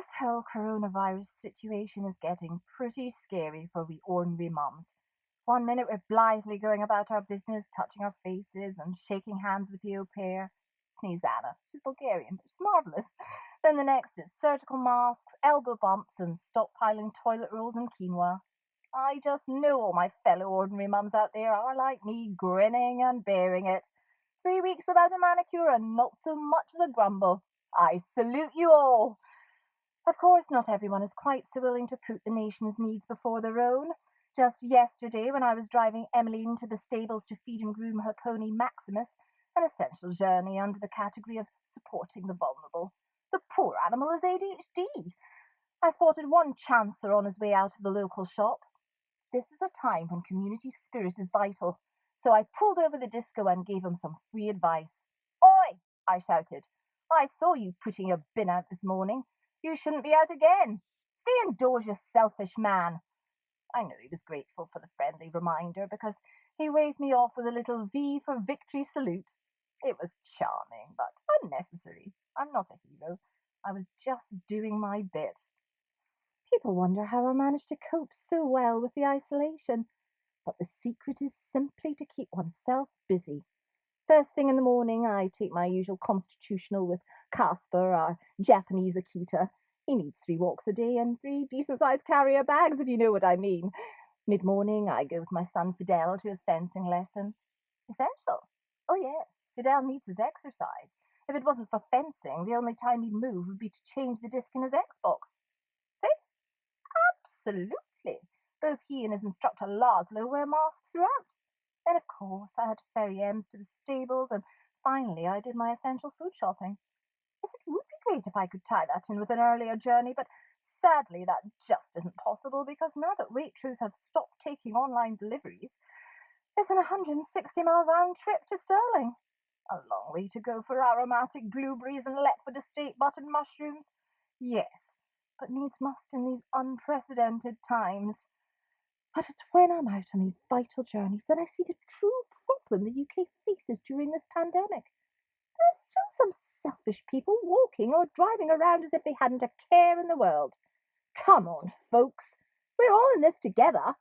This whole coronavirus situation is getting pretty scary for we ordinary mums. One minute we're blithely going about our business, touching our faces and shaking hands with the au pair. Sneeze Anna. She's Bulgarian, but she's marvellous. Then the next is surgical masks, elbow bumps, and stockpiling toilet rolls and quinoa. I just know all my fellow ordinary mums out there are like me, grinning and bearing it. 3 weeks without a manicure and not so much as a grumble. I salute you all. Of course, not everyone is quite so willing to put the nation's needs before their own. Just yesterday, when I was driving Emmeline to the stables to feed and groom her pony Maximus, an essential journey under the category of supporting the vulnerable. The poor animal has ADHD. I spotted one chancer on his way out of the local shop. This is a time when community spirit is vital, so I pulled over the disco and gave him some free advice. "Oi!" I shouted. "I saw you putting your bin out this morning. You shouldn't be out again. Stay indoors, you selfish man." I knew he was grateful for the friendly reminder because he waved me off with a little V for victory salute. It was charming, but unnecessary. I'm not a hero. I was just doing my bit. People wonder how I managed to cope so well with the isolation, but the secret is simply to keep oneself busy. First thing in the morning, I take my usual constitutional with Casper, our Japanese Akita. He needs 3 walks a day and 3 decent-sized carrier bags, if you know what I mean. Mid-morning, I go with my son Fidel to his fencing lesson. Essential. Oh yes, Fidel needs his exercise. If it wasn't for fencing, the only time he'd move would be to change the disc in his Xbox. See? Absolutely. Both he and his instructor Laszlo wear masks throughout. Then, of course, I had to ferry Ems to the stables, and finally I did my essential food shopping. Yes, it would be great if I could tie that in with an earlier journey, but sadly that just isn't possible because now that Waitrose have stopped taking online deliveries, it's an 160-mile round trip to Stirling. A long way to go for aromatic blueberries and Letford estate buttered mushrooms. Yes, but needs must in these unprecedented times. But it's when I'm out on these vital journeys that I see the true problem the UK faces during this pandemic. There are still some selfish people walking or driving around as if they hadn't a care in the world. Come on, folks. We're all in this together.